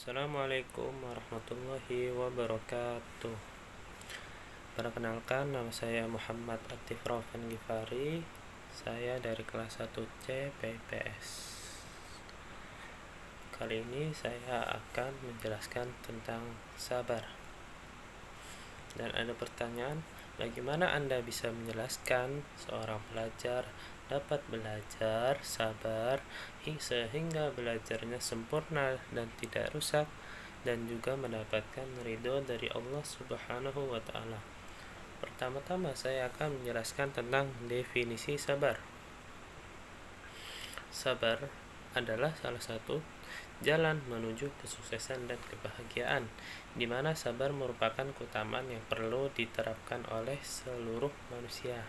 Assalamualaikum warahmatullahi wabarakatuh. Perkenalkan, nama saya Muhammad Atif Raufan Gifari. Saya dari kelas 1C PPS. Kali ini saya akan menjelaskan tentang sabar. Dan ada pertanyaan, bagaimana Anda bisa menjelaskan seorang pelajar dapat belajar sabar sehingga belajarnya sempurna dan tidak rusak, dan juga mendapatkan ridho dari Allah Subhanahu wa Ta'ala? Pertama-tama saya akan menjelaskan tentang definisi sabar. Sabar adalah salah satu jalan menuju kesuksesan dan kebahagiaan, di mana sabar merupakan keutamaan yang perlu diterapkan oleh seluruh manusia.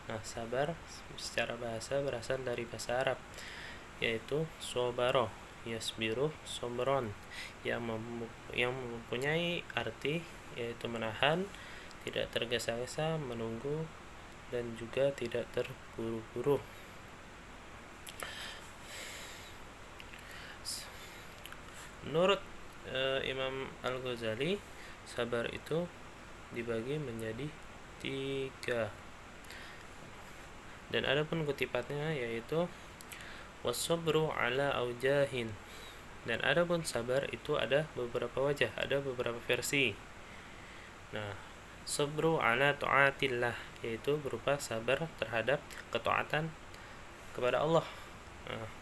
Nah, sabar secara bahasa berasal dari bahasa Arab, yaitu sobaro yasbiru sobron, yang mempunyai arti yaitu menahan, tidak tergesa-gesa, menunggu, dan juga tidak terburu-buru. Menurut Imam Al-Ghazali, sabar itu dibagi menjadi 3. Dan adapun kutipannya yaitu wasabru ala aujahin. Dan adapun sabar itu ada beberapa wajah, ada beberapa versi. Nah, sabru ala taatillah yaitu berupa sabar terhadap ketaatan kepada Allah. Nah,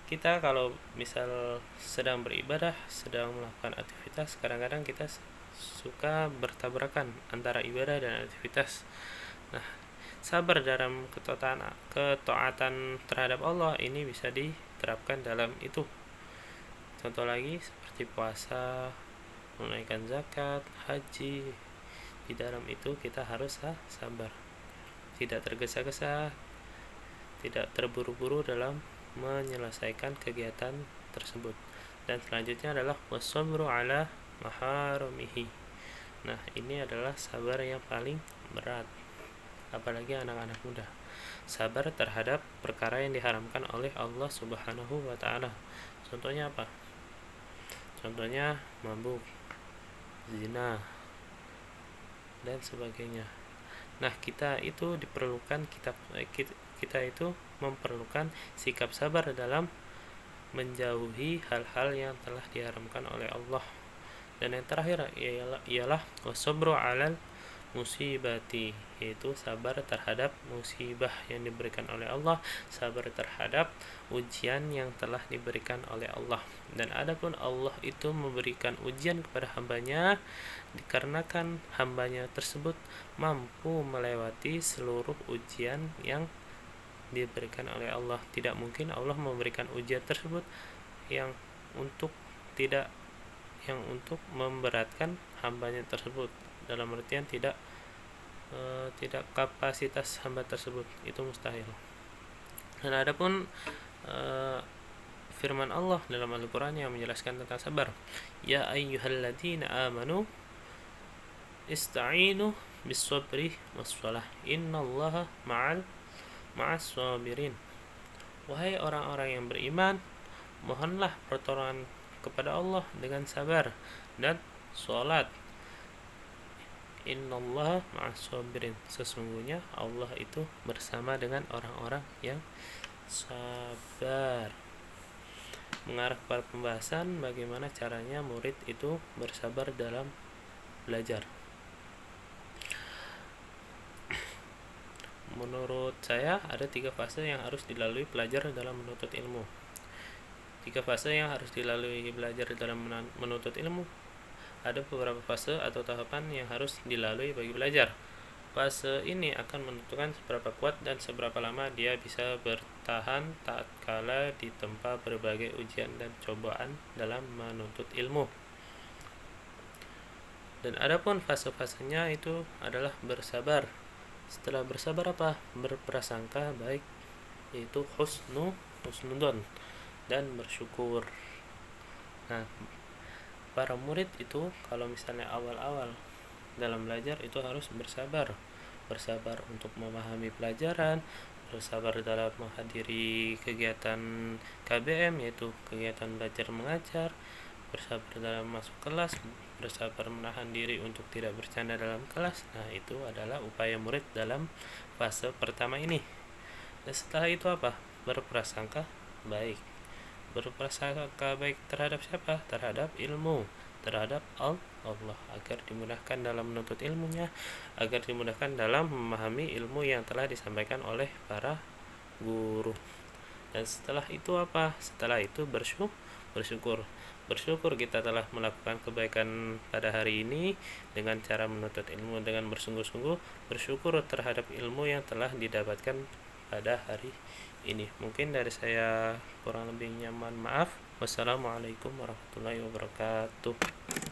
kita kalau misal sedang beribadah, sedang melakukan aktivitas, kadang-kadang kita suka bertabrakan antara ibadah dan aktivitas. Nah, sabar dalam ketaatan terhadap Allah ini bisa diterapkan dalam itu. Contoh lagi seperti puasa, menunaikan zakat, haji. Di dalam itu kita harus sabar, tidak tergesa-gesa, tidak terburu-buru dalam menyelesaikan kegiatan tersebut. Dan selanjutnya adalah wasabru ala maharamihi. Nah, ini adalah sabar yang paling berat, apalagi anak-anak muda. Sabar terhadap perkara yang diharamkan oleh Allah Subhanahu wa Ta'ala. Contohnya apa? Contohnya mabuk, zina, dan sebagainya. Nah, kita itu memerlukan sikap sabar dalam menjauhi hal-hal yang telah diharamkan oleh Allah. Dan yang terakhir ialah wasabru alal musibati, yaitu sabar terhadap musibah yang diberikan oleh Allah, sabar terhadap ujian yang telah diberikan oleh Allah. Dan adapun Allah itu memberikan ujian kepada hambanya dikarenakan hambanya tersebut mampu melewati seluruh ujian yang diberikan oleh Allah. Tidak mungkin Allah memberikan ujian tersebut yang untuk memberatkan hambanya tersebut, dalam artian tidak kapasitas hamba tersebut, itu mustahil. Dan adapun firman Allah dalam Al-Quran yang menjelaskan tentang sabar, ya ayyuhalladzina amanu ista'inu bis-sabri was-shalah innallaha ma'as sabirin. Wahai orang-orang yang beriman, mohonlah pertolongan kepada Allah dengan sabar dan salat. Innallaha ma'as sabirin. Sesungguhnya Allah itu bersama dengan orang-orang yang sabar. Mengarah kepada pembahasan bagaimana caranya murid itu bersabar dalam belajar. Menurut saya ada 3 fase yang harus dilalui pelajar dalam menuntut ilmu. 3 fase yang harus dilalui belajar dalam menuntut ilmu. Ada beberapa fase atau tahapan yang harus dilalui bagi belajar. Fase ini akan menentukan seberapa kuat dan seberapa lama dia bisa bertahan tatkala ditempa berbagai ujian dan cobaan dalam menuntut ilmu. Dan adapun fase-fasenya itu adalah bersabar. Setelah bersabar apa? Berprasangka baik, yaitu husnudon, dan bersyukur. Nah, para murid itu kalau misalnya awal-awal dalam belajar itu harus bersabar untuk memahami pelajaran, bersabar dalam menghadiri kegiatan KBM, yaitu kegiatan belajar mengajar, bersabar dalam masuk kelas, bersabar menahan diri untuk tidak bercanda dalam kelas. Nah, itu adalah upaya murid dalam fase pertama ini. Dan setelah itu apa? Berprasangka baik. Berprasangka baik terhadap siapa? Terhadap ilmu, terhadap Allah, agar dimudahkan dalam menuntut ilmunya, agar dimudahkan dalam memahami ilmu yang telah disampaikan oleh para guru. Dan setelah itu apa? Setelah itu bersyukur. Bersyukur kita telah melakukan kebaikan pada hari ini dengan cara menuntut ilmu dengan bersungguh-sungguh, bersyukur terhadap ilmu yang telah didapatkan pada hari ini. Mungkin dari saya kurang lebihnya mohon maaf. Wassalamualaikum warahmatullahi wabarakatuh.